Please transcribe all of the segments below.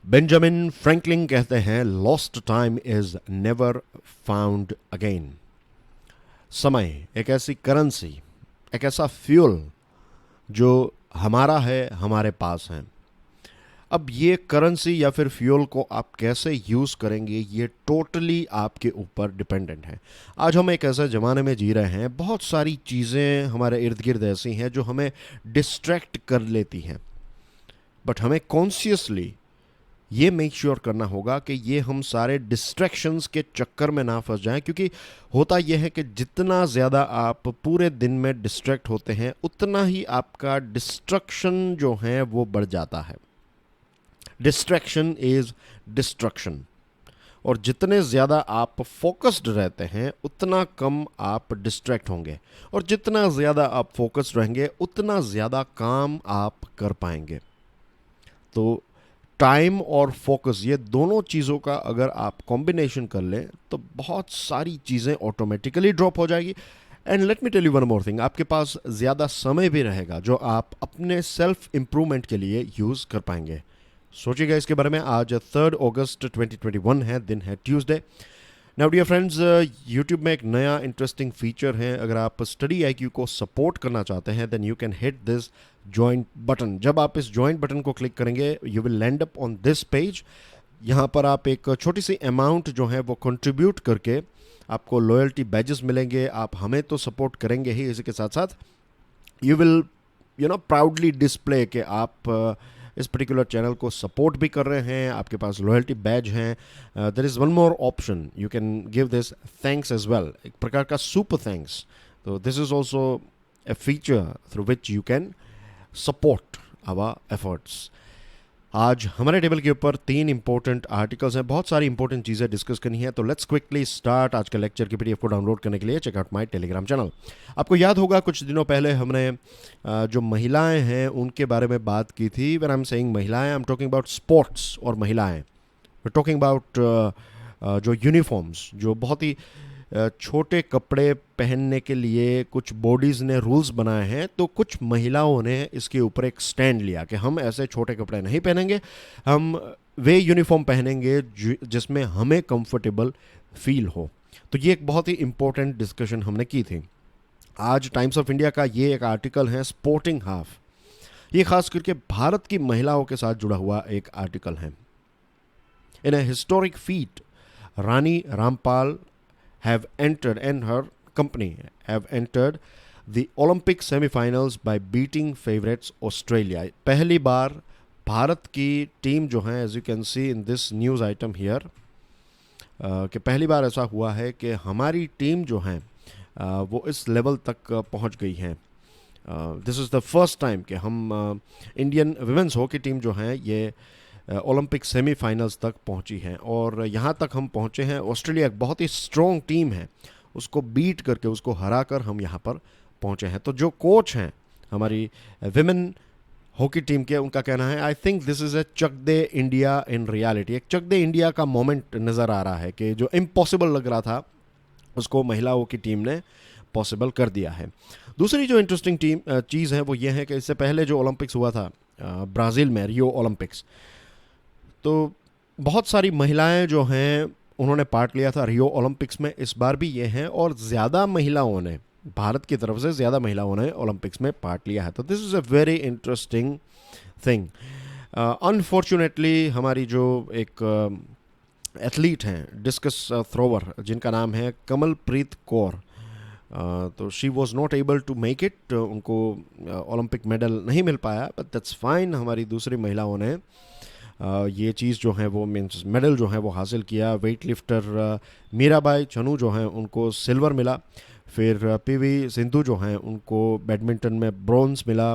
Benjamin Franklin कहते हैं lost time is never found again. समय एक ऐसी करेंसी, एक ऐसा फ्यूल जो हमारा है, हमारे पास है। अब ये करेंसी या फिर फ्यूल को आप कैसे यूज़ करेंगे ये टोटली आपके ऊपर डिपेंडेंट है। आज हम एक ऐसे ज़माने में जी रहे हैं, बहुत सारी चीज़ें हमारे इर्द गिर्द ऐसी हैं जो हमें डिस्ट्रैक्ट कर लेती हैं, बट हमें कॉन्शियसली ये मेक श्योर करना होगा कि ये हम सारे डिस्ट्रैक्शंस के चक्कर में ना फंस जाएं, क्योंकि होता यह है कि जितना ज़्यादा आप पूरे दिन में डिस्ट्रैक्ट होते हैं उतना ही आपका डिस्ट्रक्शन जो है वो बढ़ जाता है। Distraction is destruction. और जितने ज़्यादा आप फोकस्ड रहते हैं उतना कम आप डिस्ट्रैक्ट होंगे, और जितना ज़्यादा आप फोकस्ड रहेंगे उतना ज़्यादा काम आप कर पाएंगे। तो टाइम और फोकस, ये दोनों चीज़ों का अगर आप कॉम्बिनेशन कर लें तो बहुत सारी चीज़ें ऑटोमेटिकली ड्रॉप हो जाएगी। And let me tell you one more thing, आपके पास ज़्यादा समय भी रहेगा जो आप अपने सेल्फ इम्प्रूवमेंट के लिए यूज़ कर पाएंगे। सोचिएगा इसके बारे में। आज 3 अगस्त 2021 है, दिन है Tuesday. Now dear friends, YouTube में एक नया इंटरेस्टिंग फीचर है। अगर आप स्टडी IQ को सपोर्ट करना चाहते हैं then you can hit this join button. जब आप इस ज्वाइन बटन को क्लिक करेंगे you will land up on this page. यहाँ पर आप एक छोटी सी अमाउंट जो है वो कंट्रीब्यूट करके आपको लॉयल्टी बैजेस मिलेंगे। आप हमें तो सपोर्ट करेंगे ही, इसी के साथ साथ यू विल प्राउडली डिस्प्ले कि आप इस पर्टिकुलर चैनल को सपोर्ट भी कर रहे हैं, आपके पास लॉयल्टी बैज हैं। There is one more option, you can give this thanks as well, एक प्रकार का सुपर थैंक्स। तो this is also a feature through which you can support our efforts. आज हमारे टेबल के ऊपर 3 इंपॉर्टेंट आर्टिकल्स हैं, बहुत सारी इंपॉर्टेंट चीज़ें डिस्कस करनी है। तो लेट्स क्विकली स्टार्ट। आज का लेक्चर की PDF को डाउनलोड करने के लिए check out my Telegram channel. आपको याद होगा कुछ दिनों पहले हमने जो महिलाएं हैं उनके बारे में बात की थी। व्हेन आई एम सेइंग महिलाएं, I am talking about sports और महिलाएं। वी टॉकिंग अबाउट जो यूनिफॉर्म्स, जो बहुत ही छोटे कपड़े पहनने के लिए कुछ बॉडीज़ ने रूल्स बनाए हैं, तो कुछ महिलाओं ने इसके ऊपर एक स्टैंड लिया कि हम ऐसे छोटे कपड़े नहीं पहनेंगे, हम वे यूनिफॉर्म पहनेंगे जिसमें हमें कंफर्टेबल फील हो। तो ये एक बहुत ही इम्पोर्टेंट डिस्कशन हमने की थी। आज टाइम्स ऑफ इंडिया का ये एक आर्टिकल है स्पोर्टिंग हाफ। ये खास करके भारत की महिलाओं के साथ जुड़ा हुआ एक आर्टिकल है। In a historic feat, Rani Rampal have entered and her company have entered the Olympic semi-finals by beating favorites Australia. पहली बार भारत की टीम जो है, as you can see in this news item here, कि पहली बार ऐसा हुआ है कि हमारी टीम जो है वो इस लेवल तक पहुंच गई है। This is the first time कि हम इंडियन विमेंस हॉकी टीम जो है ये ओलंपिक सेमीफाइनल्स तक पहुंची हैं, और यहाँ तक हम पहुँचे हैं। ऑस्ट्रेलिया एक बहुत ही स्ट्रॉन्ग टीम है, उसको बीट करके, उसको हरा कर हम यहाँ पर पहुँचे हैं। तो जो कोच हैं हमारी विमेन हॉकी टीम के, उनका कहना है I think this is a Chak De India in reality. एक चक दे इंडिया का मोमेंट नज़र आ रहा है कि जो इम्पॉसिबल लग रहा था उसको महिलाओं की टीम ने पॉसिबल कर दिया है। दूसरी जो इंटरेस्टिंग चीज़ है वो ये है कि इससे पहले जो ओलंपिक्स हुआ था ब्राज़ील में, रियो ओलंपिक्स, तो बहुत सारी महिलाएं जो हैं उन्होंने पार्ट लिया था रियो ओलंपिक्स में। इस बार भी ये हैं, और ज़्यादा महिलाओं ने, भारत की तरफ से ज़्यादा महिलाओं ने ओलंपिक्स में पार्ट लिया है। तो this is a very interesting thing. Unfortunately हमारी जो एक एथलीट हैं, डिस्कस थ्रोवर, जिनका नाम है कमलप्रीत कौर, तो she was not able to make it. उनको ओलंपिक मेडल नहीं मिल पाया, बट दैट्स फाइन। हमारी दूसरी महिलाओं ने ये चीज़ जो है वो मीन्स मेडल जो है वो हासिल किया। वेट लिफ्टर मीराबाई चनू जो हैं उनको सिल्वर मिला। फिर PV सिंधु जो हैं उनको बैडमिंटन में ब्रॉन्ज मिला।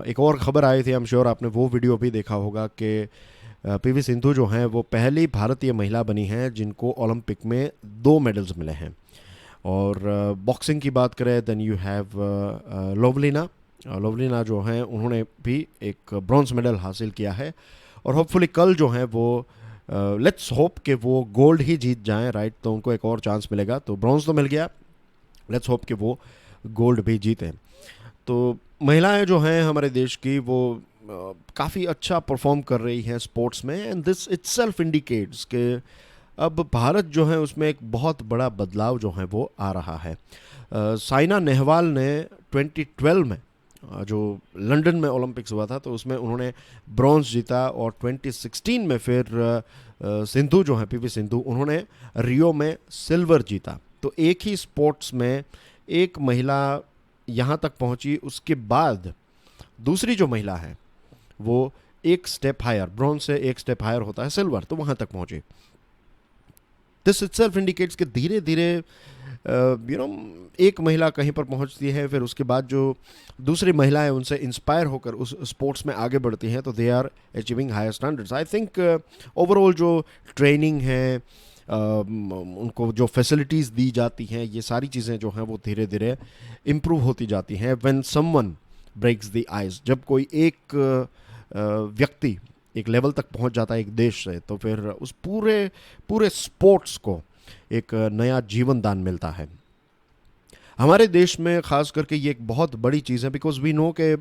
एक और ख़बर आई थी, आई एम श्योर आपने वो वीडियो भी देखा होगा, कि PV सिंधु जो हैं वो पहली भारतीय महिला बनी हैं जिनको ओलंपिक में 2 मेडल्स मिले हैं। और बॉक्सिंग की बात करें देन यू हैव लोवलिना जो हैं उन्होंने भी एक ब्रॉन्ज मेडल हासिल किया है। और होपफुली कल जो है वो लेट्स होप कि वो गोल्ड ही जीत जाएं, राइट? तो उनको एक और चांस मिलेगा। तो ब्रॉन्ज तो मिल गया, लेट्स होप कि वो गोल्ड भी जीतें। तो महिलाएं जो हैं हमारे देश की, वो काफ़ी अच्छा परफॉर्म कर रही हैं स्पोर्ट्स में, एंड दिस इटसेल्फ इंडिकेट्स कि अब भारत जो है उसमें एक बहुत बड़ा बदलाव जो है वो आ रहा है। साइना नेहवाल ने 2012 में जो लंदन में ओलंपिक्स हुआ था तो उसमें उन्होंने ब्रॉन्ज जीता, और 2016 में फिर सिंधु जो है, पीवी सिंधु, उन्होंने रियो में सिल्वर जीता। तो एक ही स्पोर्ट्स में एक महिला यहाँ तक पहुँची, उसके बाद दूसरी जो महिला है वो एक स्टेप हायर, ब्रॉन्ज से एक स्टेप हायर होता है सिल्वर, तो वहाँ तक पहुँची। दिस इटसेल्फ इंडिकेट्स कि धीरे धीरे एक महिला कहीं पर पहुंचती है, फिर उसके बाद जो दूसरी महिलाएं उनसे इंस्पायर होकर उस स्पोर्ट्स में आगे बढ़ती हैं, तो they are achieving higher standards. I think overall जो ट्रेनिंग है, उनको जो फैसिलिटीज़ दी जाती हैं, ये सारी चीज़ें जो हैं वो धीरे धीरे इम्प्रूव होती जाती हैं। When someone breaks the ice, जब कोई एक व्यक्ति एक लेवल तक पहुंच जाता है एक देश से, तो फिर उस पूरे पूरे स्पोर्ट्स को एक नया जीवन दान मिलता है। हमारे देश में ख़ास करके ये एक बहुत बड़ी चीज़ है, बिकॉज वी नो कि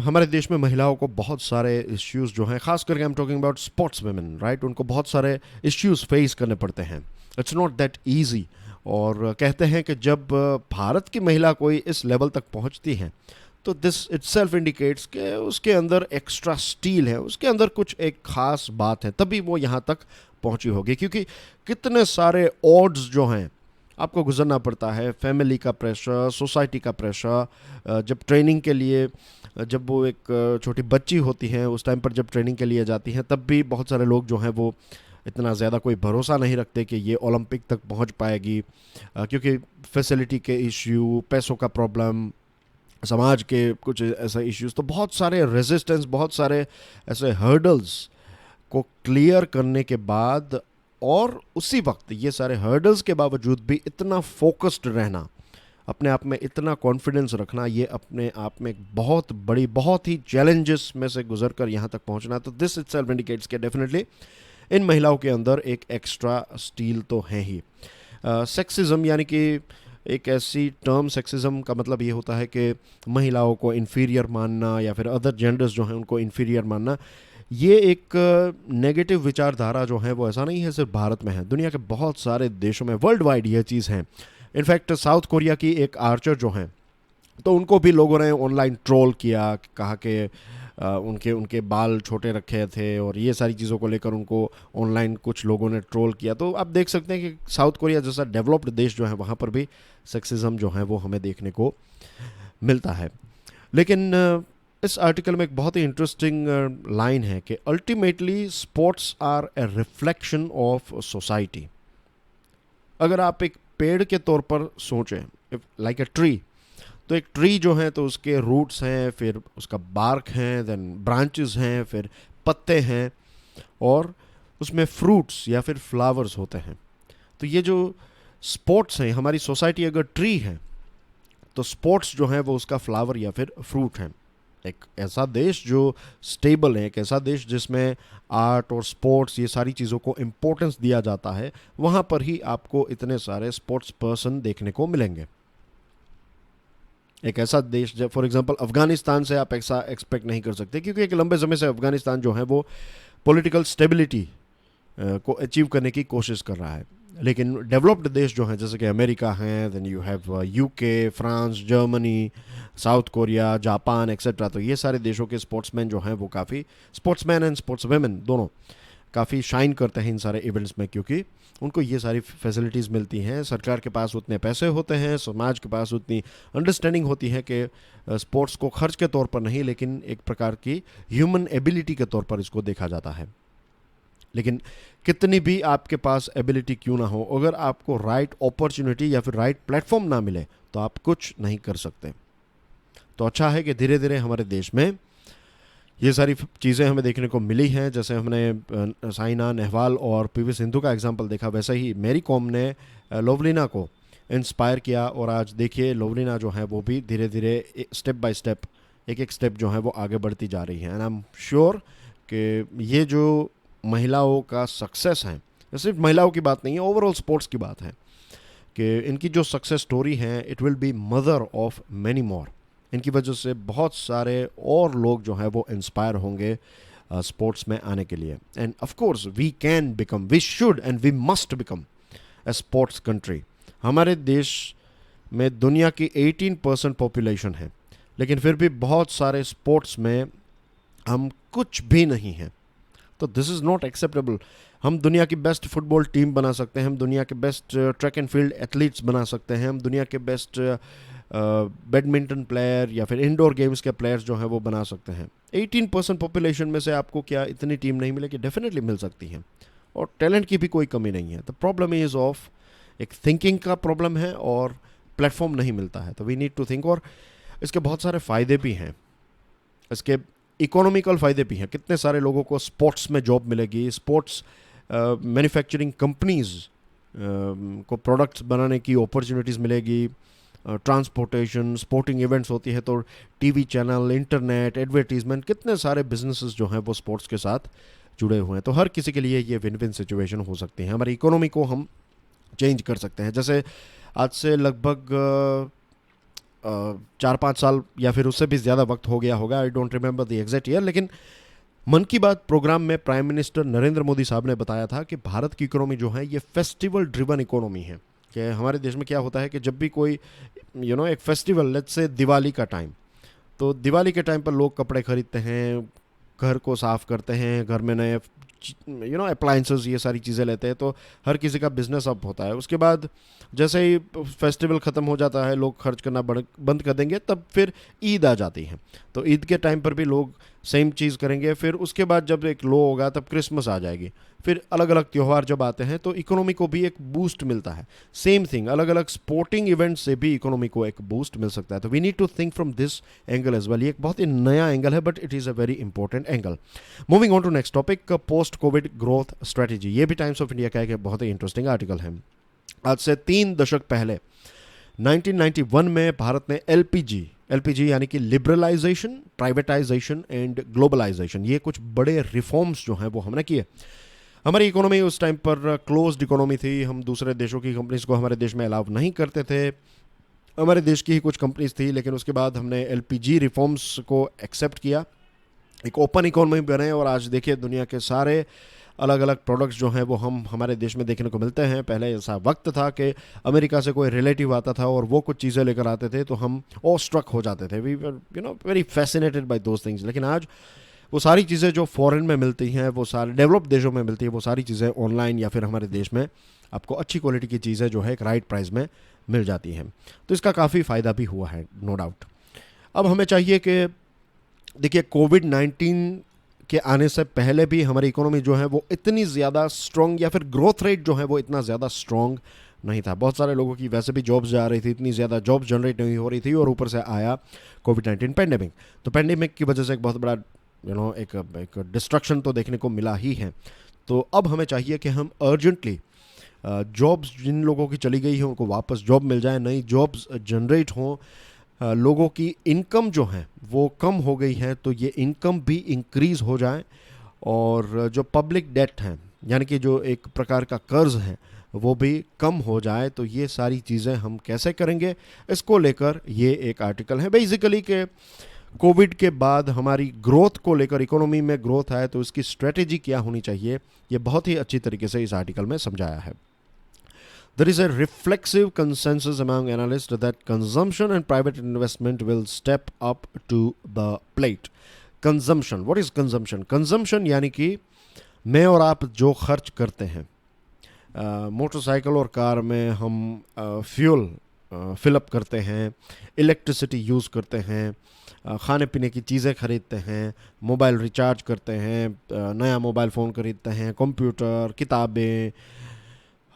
हमारे देश में महिलाओं को बहुत सारे इश्यूज़ जो हैं, ख़ास करके I am talking about sports women, right, उनको बहुत सारे इश्यूज़ फेस करने पड़ते हैं। It's not that easy. और कहते हैं कि जब भारत की महिला कोई इस लेवल तक पहुंचती है, तो दिस इटसेल्फ इंडिकेट्स कि उसके अंदर एक्स्ट्रा स्टील है, उसके अंदर कुछ एक ख़ास बात है, तभी वो यहाँ तक पहुंची होगी। क्योंकि कितने सारे ऑड्स जो हैं आपको गुजरना पड़ता है, फैमिली का प्रेशर, सोसाइटी का प्रेशर, जब ट्रेनिंग के लिए, जब वो एक छोटी बच्ची होती हैं उस टाइम पर जब ट्रेनिंग के लिए जाती हैं, तब भी बहुत सारे लोग जो हैं वो इतना ज़्यादा कोई भरोसा नहीं रखते कि ये ओलंपिक तक पहुंच पाएगी, क्योंकि फैसिलिटी के इश्यू, पैसों का प्रॉब्लम, समाज के कुछ ऐसे इश्यूज़, तो बहुत सारे रेजिस्टेंस, बहुत सारे ऐसे हर्डल्स को क्लियर करने के बाद, और उसी वक्त ये सारे हर्डल्स के बावजूद भी इतना फोकस्ड रहना, अपने आप में इतना कॉन्फिडेंस रखना, ये अपने आप में एक बहुत बड़ी, बहुत ही चैलेंजेस में से गुजर कर यहाँ तक पहुँचना। तो दिस इटसेल्फ इंडिकेट्स के डेफिनेटली इन महिलाओं के अंदर एक एक्स्ट्रा स्टील तो है ही। सेक्सिज्म, यानी कि एक ऐसी टर्म, सेक्सिज्म का मतलब ये होता है कि महिलाओं को इन्फीरियर मानना, या फिर अदर जेंडर्स जो हैं उनको इन्फीरियर मानना, ये एक नेगेटिव विचारधारा जो है वो ऐसा नहीं है सिर्फ भारत में है, दुनिया के बहुत सारे देशों में, वर्ल्ड वाइड ये चीज़ है। इनफैक्ट साउथ कोरिया की एक आर्चर जो हैं, तो उनको भी लोगों ने ऑनलाइन ट्रोल किया, कहा कि उनके उनके बाल छोटे रखे थे, और ये सारी चीज़ों को लेकर उनको ऑनलाइन कुछ लोगों ने ट्रोल किया। तो आप देख सकते हैं कि साउथ कोरिया जैसा डेवलप्ड देश जो है, वहाँ पर भी सेक्सिज्म जो है वो हमें देखने को मिलता है। लेकिन इस आर्टिकल में एक बहुत ही इंटरेस्टिंग लाइन है कि ultimately sports are a reflection of society. अगर आप एक पेड़ के तौर पर सोचें, लाइक ए ट्री, तो एक ट्री जो है तो उसके रूट्स हैं, फिर उसका बार्क हैं, देन ब्रांचेस हैं, फिर पत्ते हैं, और उसमें फ्रूट्स या फिर फ्लावर्स होते हैं। तो ये जो स्पोर्ट्स हैं, हमारी सोसाइटी अगर ट्री है तो स्पोर्ट्स जो है वो उसका फ्लावर या फिर फ्रूट है। एक ऐसा देश जो स्टेबल है, एक ऐसा देश जिसमें आर्ट और स्पोर्ट्स, ये सारी चीज़ों को इम्पोर्टेंस दिया जाता है, वहाँ पर ही आपको इतने सारे स्पोर्ट्स पर्सन देखने को मिलेंगे। एक ऐसा देश, जब फॉर एग्जांपल अफगानिस्तान से आप ऐसा एक्सपेक्ट नहीं कर सकते, क्योंकि एक लंबे समय से अफगानिस्तान जो है वो पॉलिटिकल स्टेबिलिटी को अचीव करने की कोशिश कर रहा है। लेकिन डेवलप्ड देश जो हैं, जैसे कि अमेरिका हैं, then you have UK, France, Germany, South Korea, Japan etcetera, तो ये सारे देशों के स्पोर्ट्समैन जो हैं वो काफ़ी, स्पोर्ट्समैन एंड स्पोर्ट्स वेमेन दोनों काफ़ी शाइन करते हैं इन सारे इवेंट्स में, क्योंकि उनको ये सारी फैसिलिटीज़ मिलती हैं, सरकार के पास उतने पैसे होते हैं, समाज के पास उतनी अंडरस्टैंडिंग होती है कि स्पोर्ट्स को खर्च के तौर पर नहीं, लेकिन एक प्रकार की ह्यूमन एबिलिटी के तौर पर इसको देखा जाता है। लेकिन कितनी भी आपके पास एबिलिटी क्यों ना हो, अगर आपको राइट अपॉर्चुनिटी या फिर राइट प्लेटफॉर्म ना मिले, तो आप कुछ नहीं कर सकते। तो अच्छा है कि धीरे धीरे हमारे देश में ये सारी चीज़ें हमें देखने को मिली हैं। जैसे हमने साइना नेहवाल और पीवी सिंधु का एग्जांपल देखा, वैसे ही मैरी कॉम ने लोवलिना को इंस्पायर किया, और आज देखिए लोवलिना जो है वो भी धीरे धीरे स्टेप बाय स्टेप, एक एक स्टेप जो है वो आगे बढ़ती जा रही है। एंड आई एम श्योर कि ये जो महिलाओं का सक्सेस है, सिर्फ महिलाओं की बात नहीं है, ओवरऑल स्पोर्ट्स की बात है, कि इनकी जो सक्सेस स्टोरी है, it will be mother of many more. इनकी वजह से बहुत सारे और लोग जो हैं वो इंस्पायर होंगे स्पोर्ट्स में आने के लिए। And of course we can become, we should and we must become a sports country. हमारे देश में दुनिया की 18% पॉपुलेशन है, लेकिन फिर भी बहुत सारे स्पोर्ट्स में हम कुछ भी नहीं हैं। तो दिस इज़ नॉट एक्सेप्टेबल। हम दुनिया की बेस्ट फुटबॉल टीम बना सकते हैं, हम दुनिया के best track and field athletes बना सकते हैं, हम दुनिया के बेस्ट बैडमिंटन प्लेयर या फिर इंडोर गेम्स के प्लेयर्स जो हैं वो बना सकते हैं। 18% पॉपुलेशन में से आपको क्या इतनी टीम नहीं मिलेगी? डेफिनेटली मिल सकती हैं, और टैलेंट की भी कोई कमी नहीं है। द प्रॉब्लम इज़ ऑफ एक थिंकिंग का प्रॉब्लम है, और प्लेटफॉर्म नहीं मिलता है। तो वी नीड टू थिंक। और इसके बहुत सारे फ़ायदे भी हैं, इसके इकोनॉमिकल फ़ायदे भी हैं। कितने सारे लोगों को स्पोर्ट्स में जॉब मिलेगी, स्पोर्ट्स मैन्युफैक्चरिंग कंपनीज़ को प्रोडक्ट्स बनाने की अपॉर्चुनिटीज़ मिलेगी, ट्रांसपोर्टेशन, स्पोर्टिंग इवेंट्स होती है तो टीवी चैनल, इंटरनेट, एडवर्टीजमेंट, कितने सारे बिजनेसेस जो हैं वो स्पोर्ट्स के साथ जुड़े हुए हैं। तो हर किसी के लिए ये विन विन सिचुएशन हो सकती है। हमारी इकोनॉमी को हम चेंज कर सकते हैं। जैसे आज से लगभग 4-5 साल या फिर उससे भी ज़्यादा वक्त हो गया होगा, I don't remember the exact year, लेकिन मन की बात प्रोग्राम में प्राइम मिनिस्टर नरेंद्र मोदी साहब ने बताया था कि भारत की इकोनॉमी जो है ये फेस्टिवल ड्रिवन इकोनॉमी है। कि हमारे देश में क्या होता है कि जब भी कोई एक फेस्टिवल, लेट्स से दिवाली का टाइम, तो दिवाली के टाइम पर लोग कपड़े खरीदते हैं, घर को साफ़ करते हैं, घर में नए अप्लाइंसेस, ये सारी चीज़ें लेते हैं, तो हर किसी का बिजनेस अप होता है। उसके बाद जैसे ही फेस्टिवल ख़त्म हो जाता है, लोग खर्च करना बंद कर देंगे, तब फिर ईद आ जाती है। तो ईद के टाइम पर भी लोग सेम चीज़ करेंगे। फिर उसके बाद जब एक लो होगा तब क्रिसमस आ जाएगी। फिर अलग अलग त्यौहार जब आते हैं तो इकोनॉमी को भी एक बूस्ट मिलता है। सेम थिंग, अलग अलग स्पोर्टिंग इवेंट्स से भी इकोनॉमी को एक बूस्ट मिल सकता है। तो we need to think from this angle as well. ये एक बहुत ही नया एंगल है, but it is a very important angle. Moving on to next topic, post COVID growth strategy. ये भी टाइम्स ऑफ इंडिया का एक बहुत ही इंटरेस्टिंग आर्टिकल है। आज से 3 दशक पहले 1991 में भारत ने एलपीजी यानी कि लिबरलाइजेशन, प्राइवेटाइजेशन एंड ग्लोबलाइजेशन, ये कुछ बड़े रिफॉर्म्स जो हैं वो हमने किए। हमारी इकोनॉमी उस टाइम पर क्लोज्ड इकोनॉमी थी। हम दूसरे देशों की कंपनीज को हमारे देश में अलाउ नहीं करते थे। हमारे देश की ही कुछ कंपनीज थी, लेकिन उसके बाद हमने एलपीजी रिफॉर्म्स को एक्सेप्ट किया, एक ओपन इकोनॉमी बने, और आज देखिए दुनिया के सारे अलग अलग प्रोडक्ट्स जो हैं वो हमारे देश में देखने को मिलते हैं। पहले ऐसा वक्त था कि अमेरिका से कोई रिलेटिव आता था और वो कुछ चीज़ें लेकर आते थे तो हम ऑ स्ट्रक हो जाते थे, we were very fascinated by those things. लेकिन आज वो सारी चीज़ें जो फॉरेन में मिलती हैं, वो सारे डेवलप्ड देशों में मिलती है, वो सारी चीज़ें ऑनलाइन या फिर हमारे देश में आपको अच्छी क्वालिटी की चीज़ें जो है एक राइट प्राइस में मिल जाती हैं। तो इसका काफ़ी फ़ायदा भी हुआ है, नो डाउट। अब हमें चाहिए कि देखिए, कोविड-19 के आने से पहले भी हमारी इकोनॉमी जो है वो इतनी ज़्यादा स्ट्रॉन्ग, या फिर ग्रोथ रेट जो है वो इतना ज़्यादा स्ट्रॉन्ग नहीं था। बहुत सारे लोगों की वैसे भी जॉब्स जा रही थी, इतनी ज़्यादा जॉब्स जनरेट नहीं हो रही थी, और ऊपर से आया कोविड-19 पैंडेमिक। तो पैंडेमिक की वजह से एक बहुत बड़ा एक डिस्ट्रक्शन तो देखने को मिला ही है। तो अब हमें चाहिए कि हम अर्जेंटली जॉब्स जिन लोगों की चली गई हैं उनको वापस जॉब मिल जाए, नई जॉब्स जनरेट हों, लोगों की इनकम जो है वो कम हो गई है तो ये इनकम भी इंक्रीज़ हो जाए, और जो पब्लिक डेट है यानी कि जो एक प्रकार का कर्ज है वो भी कम हो जाए। तो ये सारी चीज़ें हम कैसे करेंगे, इसको लेकर ये एक आर्टिकल है। बेसिकली कि कोविड के बाद हमारी ग्रोथ को लेकर, इकोनॉमी में ग्रोथ आए तो इसकी स्ट्रेटेजी क्या होनी चाहिए, ये बहुत ही अच्छी तरीके से इस आर्टिकल में समझाया है। There is a reflexive consensus among analysts that consumption and private investment will step up to the plate. Consumption, what is consumption? Consumption यानी कि मैं और आप जो खर्च करते हैं, मोटरसाइकिल और कार में हम फ्यूल फिलअप करते हैं, इलेक्ट्रिसिटी यूज़ करते हैं, खाने पीने की चीज़ें खरीदते हैं, मोबाइल रिचार्ज करते हैं, नया मोबाइल फ़ोन खरीदते हैं, कंप्यूटर, किताबें,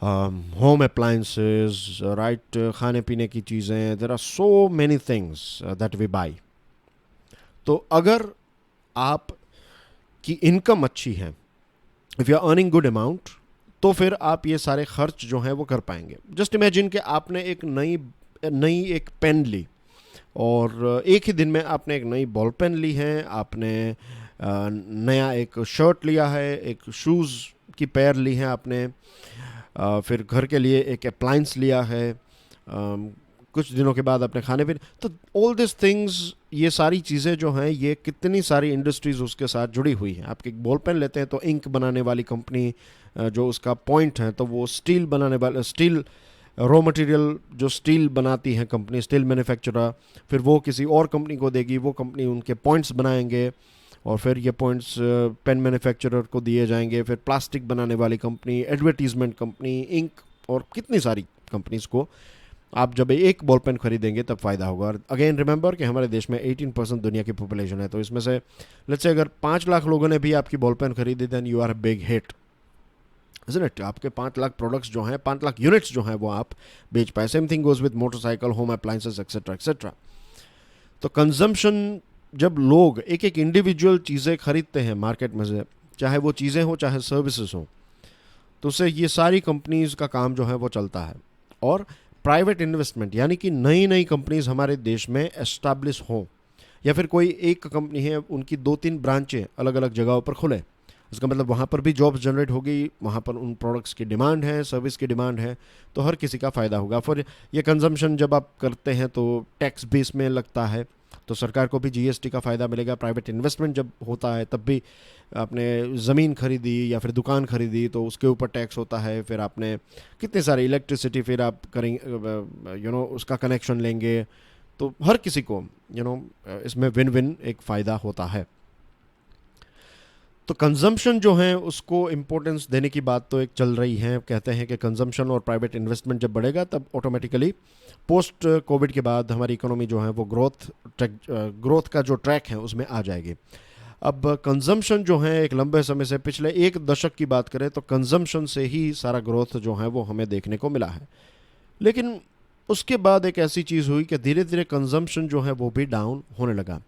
home appliances, right, खाने पीने की चीज़ें, there are so many things that we buy. तो अगर आप की इनकम अच्छी है, if you are earning good amount, तो फिर आप ये सारे खर्च जो हैं वो कर पाएंगे। जस्ट इमेजिन कि आपने एक नई एक पेन ली, और एक ही दिन में आपने एक नई बॉल पेन ली है, आपने नया एक शर्ट लिया है, एक शूज़ की पेयर ली है आपने, फिर घर के लिए एक अप्लाइंस लिया है, कुछ दिनों के बाद अपने खाने पीने, तो ऑल दिस थिंग्स, ये सारी चीज़ें जो हैं, ये कितनी सारी इंडस्ट्रीज़ उसके साथ जुड़ी हुई हैं। आप एक बॉल पेन लेते हैं तो इंक बनाने वाली कंपनी जो उसका पॉइंट है, तो वो स्टील बनाने वाला, स्टील रॉ मटेरियल जो स्टील बनाती है कंपनी, स्टील मैन्युफैक्चरर, फिर वो किसी और कंपनी को देगी, वो कंपनी उनके पॉइंट्स बनाएंगे और फिर ये पॉइंट्स पेन मैन्युफैक्चरर को दिए जाएंगे, फिर प्लास्टिक बनाने वाली कंपनी, एडवर्टीजमेंट कंपनी, इंक, और कितनी सारी कंपनीज को आप जब एक बॉल पेन खरीदेंगे तब फ़ायदा होगा। और अगेन रिमेंबर कि हमारे देश में 18% दुनिया की पॉपुलेशन है, तो इसमें से लेट्स से अगर 5 लाख लोगों ने भी आपकी बॉल पेन खरीदी, then you are a big hit, isn't it? आपके 5 लाख प्रोडक्ट्स जो हैं, 5 लाख यूनिट्स जो हैं, वो आप बेच पाए। Same thing goes with motorcycle, home appliances, etcetera etcetera. तो कंजम्पशन, जब लोग एक एक इंडिविजुअल चीज़ें खरीदते हैं मार्केट में से, चाहे वो चीज़ें हो चाहे सर्विसेज हो, तो उससे ये सारी कंपनीज़ का काम जो है वो चलता है। और प्राइवेट इन्वेस्टमेंट, यानी कि नई नई कंपनीज हमारे देश में एस्टैब्लिश हों, या फिर कोई एक कंपनी है, उनकी 2-3 ब्रांचें अलग अलग जगहों पर खुले, इसका मतलब वहाँ पर भी जॉब्स जनरेट होगी, वहाँ पर उन प्रोडक्ट्स की डिमांड है, सर्विस की डिमांड है, तो हर किसी का फ़ायदा होगा। फिर ये कंजम्पशन जब आप करते हैं तो टैक्स बेस में लगता है, तो सरकार को भी जीएसटी का फ़ायदा मिलेगा। प्राइवेट इन्वेस्टमेंट जब होता है तब भी आपने ज़मीन खरीदी या फिर दुकान खरीदी तो उसके ऊपर टैक्स होता है। फिर आपने कितने सारे इलेक्ट्रिसिटी फिर आप करेंगे, उसका कनेक्शन लेंगे, तो हर किसी को इसमें विन विन एक फ़ायदा होता है। तो कंजम्पशन जो है उसको इम्पोर्टेंस देने की बात तो एक चल रही है। कहते हैं कि कंजम्पशन और प्राइवेट इन्वेस्टमेंट जब बढ़ेगा तब ऑटोमेटिकली पोस्ट कोविड के बाद हमारी इकोनॉमी जो है वो ग्रोथ का जो ट्रैक है उसमें आ जाएगी। अब कंजम्पशन जो है एक लंबे समय से, पिछले 1 दशक की बात करें तो कंजम्पशन से ही सारा ग्रोथ जो है वो हमें देखने को मिला है। लेकिन उसके बाद एक ऐसी चीज़ हुई कि धीरे धीरे कंजम्पशन जो है वो भी डाउन होने लगा।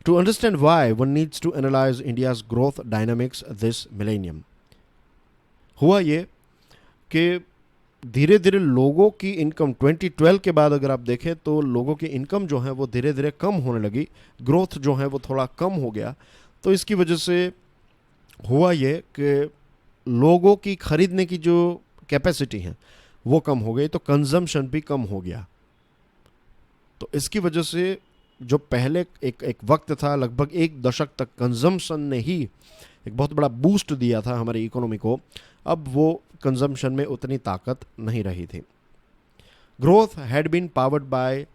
To understand why, one needs to analyze India's growth dynamics this millennium. हुआ ये कि धीरे धीरे लोगों की इनकम 2012 के बाद अगर आप देखें तो लोगों की इनकम जो है वो धीरे धीरे कम होने लगी, ग्रोथ जो है वो थोड़ा कम हो गया। तो इसकी वजह से हुआ ये कि लोगों की खरीदने की जो कैपेसिटी है वो कम हो गई, तो कंजम्पशन भी कम हो गया। तो इसकी वजह से जो पहले एक वक्त था, लगभग 1 दशक तक कंजम्पशन ने ही एक बहुत बड़ा बूस्ट दिया था हमारी इकोनॉमी को, अब वो कंजम्पशन में उतनी ताकत नहीं रही थी। Growth had been powered by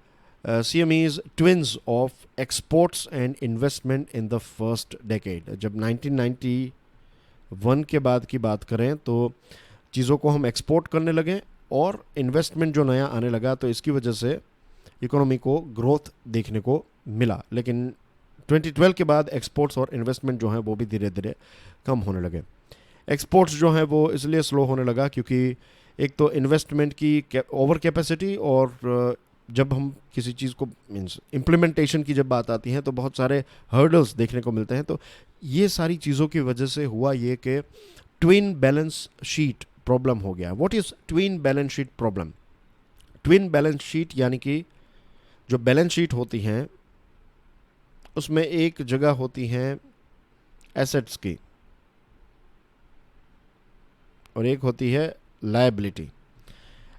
CME's twins of exports and investment in the first decade. जब 1991 के बाद की बात करें तो चीज़ों को हम एक्सपोर्ट करने लगे और इन्वेस्टमेंट जो नया आने लगा, तो इसकी वजह से इकोनॉमी को ग्रोथ देखने को मिला। लेकिन 2012 के बाद एक्सपोर्ट्स और इन्वेस्टमेंट जो है वो भी धीरे धीरे कम होने लगे। एक्सपोर्ट्स जो है वो इसलिए स्लो होने लगा क्योंकि एक तो इन्वेस्टमेंट की ओवर कैपेसिटी, और जब हम किसी चीज़ को मीन्स इम्प्लीमेंटेशन की जब बात आती है तो बहुत सारे हर्डल्स देखने को मिलते हैं। तो ये सारी चीज़ों की वजह से हुआ ये कि ट्विन बैलेंस शीट प्रॉब्लम हो गया। What is twin balance sheet problem? Twin balance sheet यानी कि जो बैलेंस शीट होती हैं उसमें एक जगह होती हैं एसेट्स की और एक होती है liability.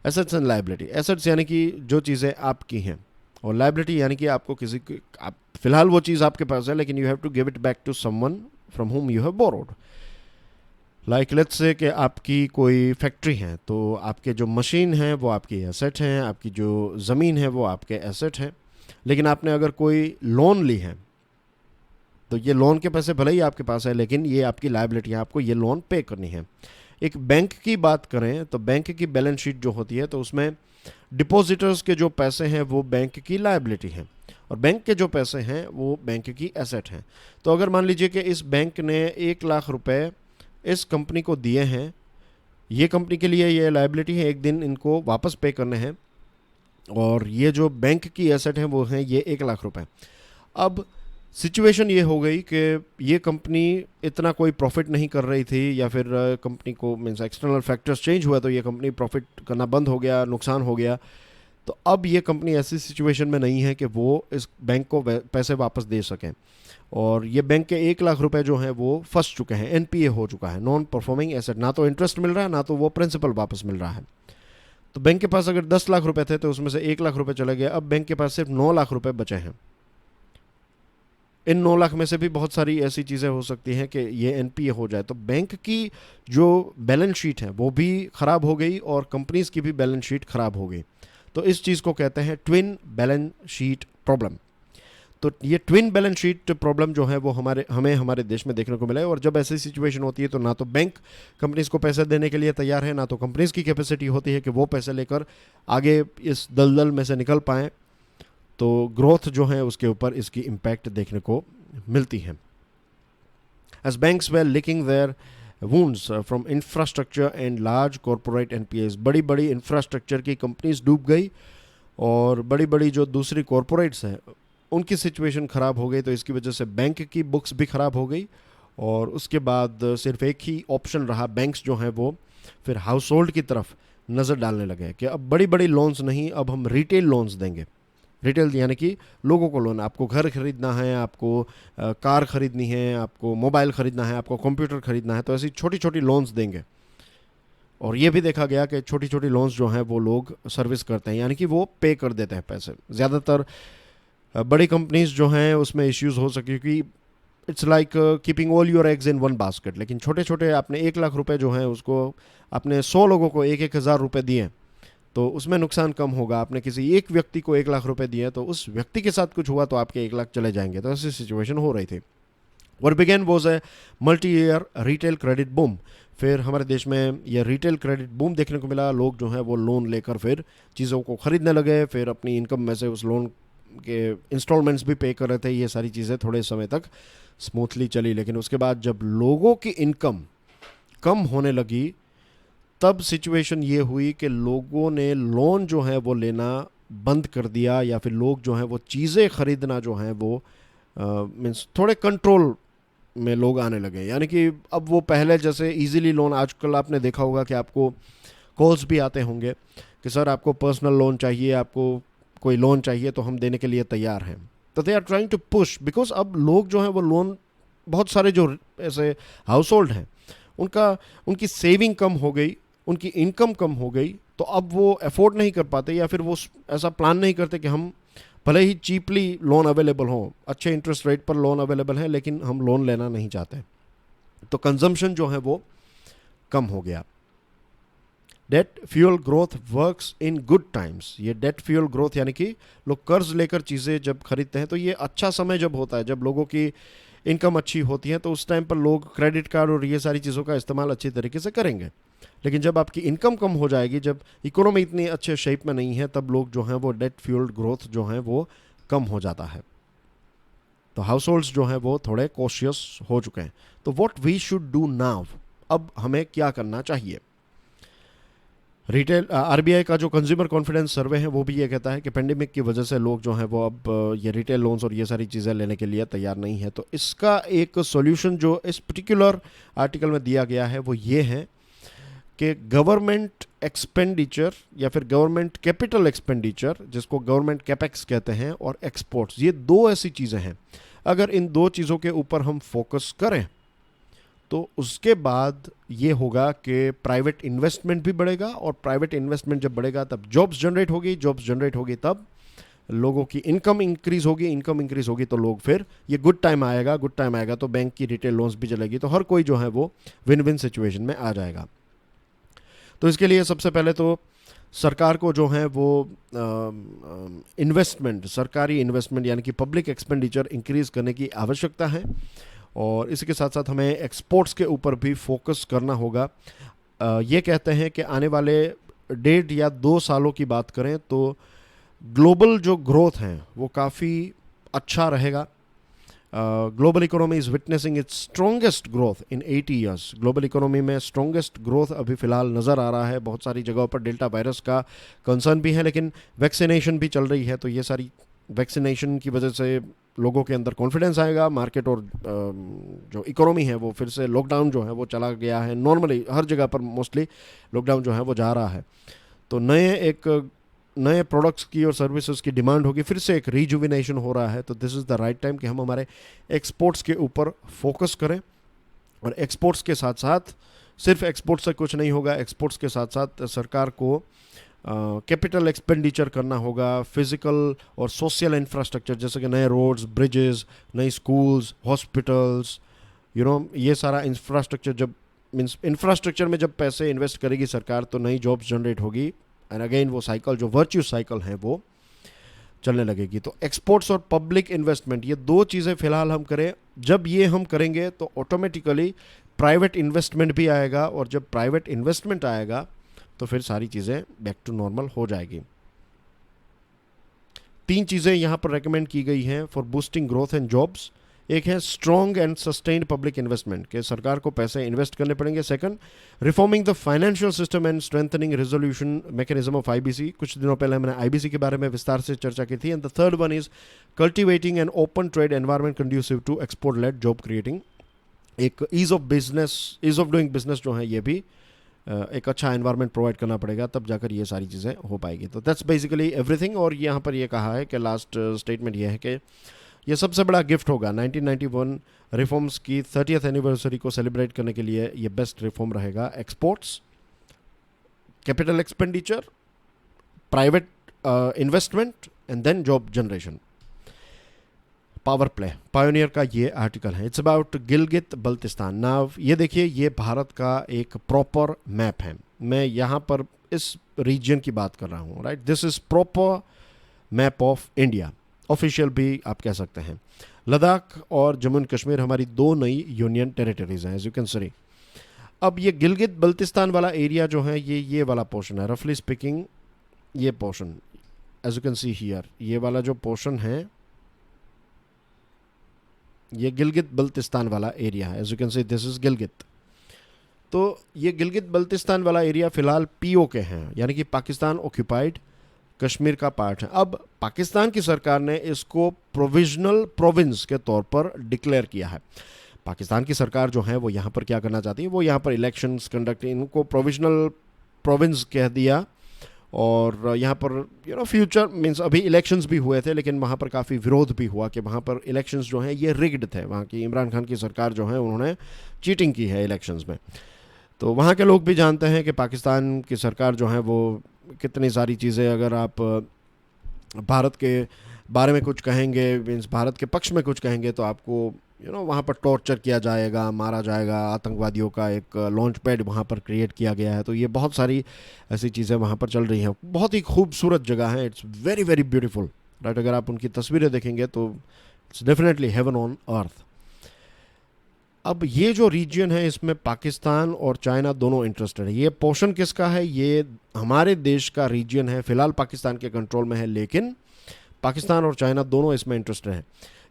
Assets and liability. Assets यानी कि जो चीज़ें आपकी हैं, और लायबिलिटी यानी कि आपको किसी की, आप फिलहाल वो चीज़ आपके पास है लेकिन you have to give it back to someone from whom you have borrowed. Like let's say कि आपकी कोई फैक्ट्री है तो आपके जो मशीन है वो आपकी एसेट हैं, आपकी जो ज़मीन है वो आपके एसेट हैं। लेकिन आपने अगर कोई लोन ली है तो ये लोन के पैसे भले ही आपके पास है लेकिन ये आपकी लायबिलिटी है, आपको ये लोन पे करनी है। एक बैंक की बात करें तो बैंक की बैलेंस शीट जो होती है तो उसमें डिपॉजिटर्स के जो पैसे हैं वो बैंक की लायबिलिटी हैं और बैंक के जो पैसे हैं वो बैंक की एसेट हैं। तो अगर मान लीजिए कि इस बैंक ने 1 लाख रुपए इस कंपनी को दिए हैं, ये कंपनी के लिए ये लायबिलिटी है, एक दिन इनको वापस पे करने हैं, और ये जो बैंक की एसेट हैं वो हैं ये 1 लाख रुपए। अब सिचुएशन ये हो गई कि ये कंपनी इतना कोई प्रॉफिट नहीं कर रही थी, या फिर कंपनी को मीन्स एक्सटर्नल फैक्टर्स चेंज हुआ तो ये कंपनी प्रॉफिट करना बंद हो गया, नुकसान हो गया। तो अब ये कंपनी ऐसी सिचुएशन में नहीं है कि वो इस बैंक को पैसे वापस दे सकें, और ये बैंक के 1 लाख रुपए जो हैं वो फंस चुके हैं, NPA हो चुका है, नॉन परफॉर्मिंग एसेट। ना तो इंटरेस्ट मिल रहा है ना तो वो प्रिंसिपल वापस मिल रहा है। तो बैंक के पास अगर 10 लाख रुपए थे तो उसमें से 1 लाख रुपए चले गए, अब बैंक के पास सिर्फ 9 लाख रुपए बचे हैं। इन 9 लाख में से भी बहुत सारी ऐसी चीज़ें हो सकती हैं कि ये एनपीए हो जाए, तो बैंक की जो बैलेंस शीट है वो भी ख़राब हो गई और कंपनीज की भी बैलेंस शीट ख़राब हो गई। तो इस चीज़ को कहते हैं ट्विन बैलेंस शीट प्रॉब्लम। तो ये ट्विन बैलेंस शीट प्रॉब्लम जो है वो हमें हमारे देश में देखने को मिला है। और जब ऐसी सिचुएशन होती है तो ना तो बैंक कंपनीज को पैसे देने के लिए तैयार है, ना तो कंपनीज की कैपेसिटी होती है कि वो पैसे लेकर आगे इस दलदल में से निकल पाएँ। तो ग्रोथ जो है उसके ऊपर इसकी इम्पैक्ट देखने को मिलती है। As banks were licking their wounds from infrastructure and large corporate NPAs, बड़ी बड़ी इंफ्रास्ट्रक्चर की कंपनीज डूब गई और बड़ी बड़ी जो दूसरी कॉरपोरेट्स हैं उनकी सिचुएशन ख़राब हो गई। तो इसकी वजह से बैंक की बुक्स भी ख़राब हो गई और उसके बाद सिर्फ एक ही ऑप्शन रहा, बैंक्स जो हैं वो फिर हाउस होल्ड की तरफ नज़र डालने लगे कि अब बड़ी बड़ी लोन्स नहीं, अब हम रिटेल लोन्स देंगे। रिटेल यानी कि लोगों को लोन, आपको घर खरीदना है, आपको कार खरीदनी है, आपको मोबाइल खरीदना है, आपको कंप्यूटर खरीदना है, तो ऐसी छोटी छोटी लोन्स देंगे। और ये भी देखा गया कि छोटी छोटी लोन्स जो हैं वो लोग सर्विस करते हैं, यानी कि वो पे कर देते हैं पैसे। ज़्यादातर बड़ी कंपनीज जो हैं उसमें इश्यूज़ हो सके क्योंकि it's like keeping all your eggs in one basket. लेकिन छोटे छोटे आपने 1 लाख रुपए जो हैं उसको आपने 100 लोगों को 1,000 रुपये दिए तो उसमें नुकसान कम होगा। आपने किसी एक व्यक्ति को 1 लाख रुपए दिए तो उस व्यक्ति के साथ कुछ हुआ तो आपके 1 लाख चले जाएंगे। तो ऐसी सिचुएशन हो रही थी। What began was a multi-year retail credit boom। फिर हमारे देश में यह रिटेल क्रेडिट बूम देखने को मिला। लोग जो है वो लोन लेकर फिर चीज़ों को ख़रीदने लगे, फिर अपनी इनकम में से उस लोन के इंस्टॉलमेंट्स भी पे कर रहे थे। ये सारी चीज़ें थोड़े समय तक स्मूथली चली, लेकिन उसके बाद जब लोगों की इनकम कम होने लगी तब सिचुएशन ये हुई कि लोगों ने लोन जो है वो लेना बंद कर दिया, या फिर लोग जो हैं वो चीज़ें ख़रीदना जो हैं वो मीन्स थोड़े कंट्रोल में लोग आने लगे। यानी कि अब वो पहले जैसे इजीली लोन, आजकल आपने देखा होगा कि आपको कॉल्स भी आते होंगे कि सर आपको पर्सनल लोन चाहिए, आपको कोई लोन चाहिए तो हम देने के लिए तैयार हैं। तो they are trying to push, because अब लोग जो हैं वो लोन, बहुत सारे जो ऐसे हाउस होल्ड हैं उनकी सेविंग कम हो गई, उनकी इनकम कम हो गई, तो अब वो अफोर्ड नहीं कर पाते, या फिर वो ऐसा प्लान नहीं करते कि हम भले ही चीपली लोन अवेलेबल हो, अच्छे इंटरेस्ट रेट पर लोन अवेलेबल है, लेकिन हम लोन लेना नहीं चाहते। तो कंजम्पशन जो है वो कम हो गया। Debt fuel growth works in good times. ये डेट फ्यूल ग्रोथ यानी कि लोग कर्ज लेकर चीज़ें जब खरीदते हैं तो ये अच्छा समय जब होता है, जब लोगों की इनकम अच्छी होती है, तो उस टाइम पर लोग क्रेडिट कार्ड और ये सारी चीज़ों का इस्तेमाल अच्छी तरीके से करेंगे। लेकिन जब आपकी इनकम कम हो जाएगी, जब इकोनॉमी इतनी अच्छे शेप में नहीं है, तब लोग जो हैं वो डेट फ्यूल्ड ग्रोथ जो है वो कम हो जाता है। तो हाउस होल्ड्स जो हैं वो थोड़े कॉशियस हो चुके हैं। तो what we should do now, अब हमें क्या करना चाहिए। रिटेल आरबीआई का जो कंज्यूमर कॉन्फिडेंस सर्वे है वो भी ये कहता है कि पेंडेमिक की वजह से लोग जो हैं वो अब ये रिटेल लोन्स और ये सारी चीज़ें लेने के लिए तैयार नहीं है। तो इसका एक सॉल्यूशन जो इस पर्टिकुलर आर्टिकल में दिया गया है वो ये है कि गवर्नमेंट एक्सपेंडिचर या फिर गवर्नमेंट कैपिटल एक्सपेंडिचर, जिसको गवर्नमेंट कैपेक्स कहते हैं, और एक्सपोर्ट्स, ये दो ऐसी चीज़ें हैं। अगर इन दो चीज़ों के ऊपर हम फोकस करें तो उसके बाद ये होगा कि प्राइवेट इन्वेस्टमेंट भी बढ़ेगा, और प्राइवेट इन्वेस्टमेंट जब बढ़ेगा तब जॉब्स जनरेट होगी, जॉब्स जनरेट होगी तब लोगों की इनकम इंक्रीज होगी, इनकम इंक्रीज होगी तो लोग फिर ये गुड टाइम आएगा तो बैंक की रिटेल लोन्स भी चलेगी, तो हर कोई जो है वो विन विन सिचुएशन में आ जाएगा। तो इसके लिए सबसे पहले तो सरकार को जो है वो इन्वेस्टमेंट, सरकारी इन्वेस्टमेंट यानी कि पब्लिक एक्सपेंडिचर इंक्रीज़ करने की आवश्यकता है, और इसके साथ साथ हमें एक्सपोर्ट्स के ऊपर भी फोकस करना होगा। ये कहते हैं कि आने वाले 1.5 या 2 सालों की बात करें तो ग्लोबल जो ग्रोथ है वो काफ़ी अच्छा रहेगा। Global economy is witnessing it's strongest growth in 80 years. Global economy में स्ट्रॉन्गेस्ट ग्रोथ अभी फ़िलहाल नज़र आ रहा है। बहुत सारी जगहों पर डेल्टा वायरस का कंसर्न भी है, लेकिन वैक्सीनेशन भी चल रही है, तो ये सारी वैक्सीनेशन की वजह से लोगों के अंदर कॉन्फिडेंस आएगा। मार्केट और जो इकोनॉमी है वो फिर से, लॉकडाउन जो है वो चला गया है, नॉर्मली हर जगह पर मोस्टली लॉकडाउन जो है वो जा रहा है, तो नए प्रोडक्ट्स की और सर्विसेज की डिमांड होगी, फिर से एक रिजुविनेशन हो रहा है। तो this is the right time कि हम हमारे एक्सपोर्ट्स के ऊपर फोकस करें, और एक्सपोर्ट्स के साथ साथ सिर्फ एक्सपोर्ट्स से कुछ नहीं होगा, एक्सपोर्ट्स के साथ साथ सरकार को कैपिटल एक्सपेंडिचर करना होगा, फिजिकल और सोशल इंफ्रास्ट्रक्चर जैसे कि नए रोड्स, ब्रिजेस, नई स्कूल्स, हॉस्पिटल्स, ये सारा इंफ्रास्ट्रक्चर जब मीन्स इंफ्रास्ट्रक्चर में जब पैसे इन्वेस्ट करेगी सरकार तो नई जॉब्स जनरेट होगी एंड अगेन वो साइकिल जो वर्च्यूस साइकिल है वो चलने लगेगी। तो एक्सपोर्ट्स और पब्लिक इन्वेस्टमेंट, ये दो चीज़ें फिलहाल हम करें। जब ये हम करेंगे तो ऑटोमेटिकली प्राइवेट इन्वेस्टमेंट भी आएगा, और जब प्राइवेट इन्वेस्टमेंट आएगा तो फिर सारी चीज़ें बैक टू नॉर्मल हो जाएगी। 3 चीज़ें यहाँ पर रेकमेंड की गई हैं for boosting growth and jobs. एक है strong and sustained public investment, के सरकार को पैसे इन्वेस्ट करने पड़ेंगे। Second, reforming the financial system and strengthening resolution mechanism of IBC. कुछ दिनों पहले मैंने आईबीसी के बारे में विस्तार से चर्चा की थी। And the third one is cultivating an open trade environment conducive to export led job creating. एक ईज ऑफ डूइंग बिजनेस जो है ये भी एक अच्छा एनवायरनमेंट प्रोवाइड करना पड़ेगा, तब जाकर ये सारी चीज़ें हो पाएगी। तो दैट्स बेसिकली एवरीथिंग। और यहाँ पर ये कहा है कि लास्ट स्टेटमेंट ये है कि ये सबसे बड़ा गिफ्ट होगा 1991 रिफॉर्म्स की 30th एनिवर्सरी को सेलिब्रेट करने के लिए। ये बेस्ट रिफॉर्म रहेगा, exports, capital expenditure, private investment and then job generation. Power play pioneer का ये आर्टिकल है। It's about Gilgit Baltistan. Now ये देखिए, ये भारत का एक प्रॉपर मैप है। मैं यहाँ पर इस रीजन की बात कर रहा हूँ, right. This is proper map of India, official भी आप कह सकते हैं। लद्दाख और जम्मू एंड कश्मीर हमारी 2 नई यूनियन टेरिटरीज हैं, एज यू कैन सी। अब ये गिलगित बल्तिस्तान वाला एरिया जो है ये वाला पोर्शन है, रफली स्पीकिंग ये portion, as you can see here, ये वाला जो पोर्शन है ये गिलगित बल्तिस्तान वाला एरिया है। As you can see this is Gilgit. तो ये गिलगित बल्तिस्तान वाला एरिया फिलहाल पीओ के हैं, यानी कि पाकिस्तान ऑक्यूपाइड कश्मीर का पार्ट है। अब पाकिस्तान की सरकार ने इसको प्रोविजनल प्रोविंस के तौर पर डिक्लेयर किया है। पाकिस्तान की सरकार जो है वो यहाँ पर क्या करना चाहती है, वो यहाँ पर इलेक्शंस कंडक्ट, इनको प्रोविजनल प्रोविंस कह दिया। और यहाँ पर फ्यूचर मींस अभी इलेक्शंस भी हुए थे, लेकिन वहाँ पर काफ़ी विरोध भी हुआ कि वहाँ पर इलेक्शंस जो हैं ये रिग्ड थे। वहाँ की इमरान खान की सरकार जो है उन्होंने चीटिंग की है इलेक्शंस में। तो वहाँ के लोग भी जानते हैं कि पाकिस्तान की सरकार जो है वो कितनी सारी चीज़ें, अगर आप भारत के बारे में कुछ कहेंगे, मीन्स भारत के पक्ष में कुछ कहेंगे, तो आपको वहाँ पर टॉर्चर किया जाएगा, मारा जाएगा। आतंकवादियों का एक लॉन्च पैड वहाँ पर क्रिएट किया गया है। तो ये बहुत सारी ऐसी चीज़ें वहाँ पर चल रही हैं। बहुत ही खूबसूरत जगह है, it's very very beautiful, right. अगर आप उनकी तस्वीरें देखेंगे तो it's definitely heaven on earth. अब ये जो रीजन है इसमें पाकिस्तान और चाइना दोनों इंटरेस्टेड है। ये पोर्शन किसका है, ये हमारे देश का रीजन है, फिलहाल पाकिस्तान के कंट्रोल में है, लेकिन पाकिस्तान और चाइना दोनों इसमें इंटरेस्टेड हैं।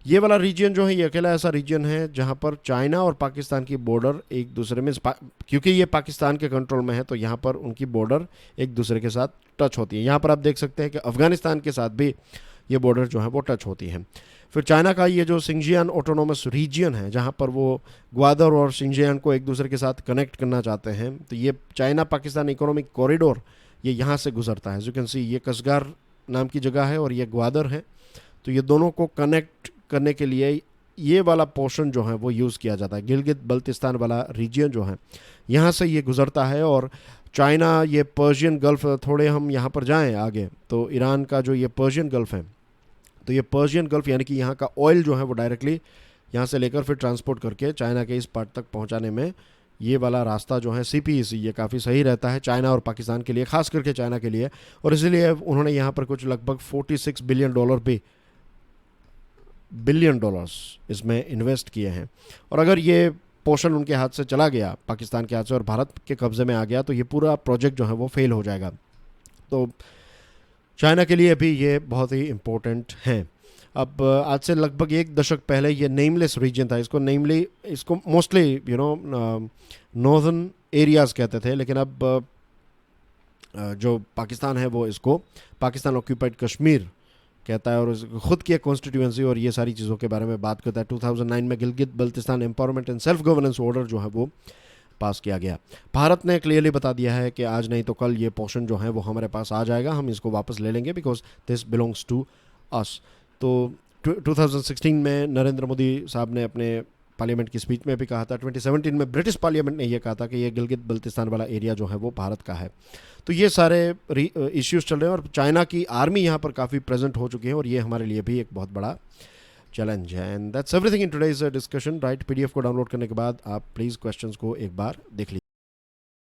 ये वाला रीजन जो है ये अकेला ऐसा रीजन है जहाँ पर चाइना और पाकिस्तान की बॉर्डर एक दूसरे में, क्योंकि ये पाकिस्तान के कंट्रोल में है तो यहाँ पर उनकी बॉर्डर एक दूसरे के साथ टच होती है। यहाँ पर आप देख सकते हैं कि अफगानिस्तान के साथ भी ये बॉर्डर जो है वो टच होती है। फिर चाइना का ये जो सिंजियान ऑटोनोमस रीजन है, जहाँ पर वो ग्वादर और सिंजियान को एक दूसरे के साथ कनेक्ट करना चाहते हैं, तो ये चाइना पाकिस्तान इकोनॉमिक कॉरिडोर ये यहाँ से गुजरता है। जो कैन सी ये कसगार नाम की जगह है और ये ग्वादर है। तो ये दोनों को कनेक्ट करने के लिए ये वाला पोर्शन जो है वो यूज़ किया जाता है। गिलगित बल्तिस्तान वाला रीजन जो है यहाँ से ये गुजरता है। और चाइना, ये पर्शियन गल्फ, थोड़े हम यहाँ पर जाएं आगे तो ईरान का जो ये पर्शियन गल्फ है, तो ये पर्शियन गल्फ यानी कि यहाँ का ऑयल जो है वो डायरेक्टली यहाँ से लेकर फिर ट्रांसपोर्ट करके चाइना के इस पार्ट तक पहुँचाने में ये वाला रास्ता जो है CPEC ये काफ़ी सही रहता है चाइना और पाकिस्तान के लिए, खास करके चाइना के लिए। और इसीलिए उन्होंने यहाँ पर कुछ लगभग $46 बिलियन इसमें इन्वेस्ट किए हैं। और अगर ये पोर्शन उनके हाथ से चला गया, पाकिस्तान के हाथ से, और भारत के कब्जे में आ गया, तो ये पूरा प्रोजेक्ट जो है वो फेल हो जाएगा। तो चाइना के लिए भी ये बहुत ही इम्पोर्टेंट है। अब आज से लगभग 1 दशक पहले ये नेमलेस रीजन था, इसको मोस्टली नॉर्दर्न एरियाज़ कहते थे, लेकिन अब जो पाकिस्तान है वो इसको पाकिस्तान ऑक्यूपाइड कश्मीर कहता है, और ख़ुद की एक कॉन्स्टिट्यूंसी और ये सारी चीज़ों के बारे में बात करता है। 2009 में Gilgit Baltistan empowerment and self governance order जो है वो पास किया गया। भारत ने क्लियरली बता दिया है कि आज नहीं तो कल ये पोर्शन जो है वो हमारे पास आ जाएगा, हम इसको वापस ले लेंगे, because this belongs to us. तो 2016 में नरेंद्र मोदी साहब ने अपने पार्लियामेंट की स्पीच में भी कहा था। 2017 में ब्रिटिश पार्लियामेंट ने यह कहा था कि ये गिलगित बल्तिस्तान वाला एरिया जो है वो भारत का है। तो ये सारे इश्यूज चल रहे हैं और चाइना की आर्मी यहाँ पर काफ़ी प्रेजेंट हो चुकी है और ये हमारे लिए भी एक बहुत बड़ा चैलेंज है। And that's everything in today's discussion. Right, PDF को डाउनलोड करने के बाद आप प्लीज़ क्वेश्चंस को एक बार देख लीजिए।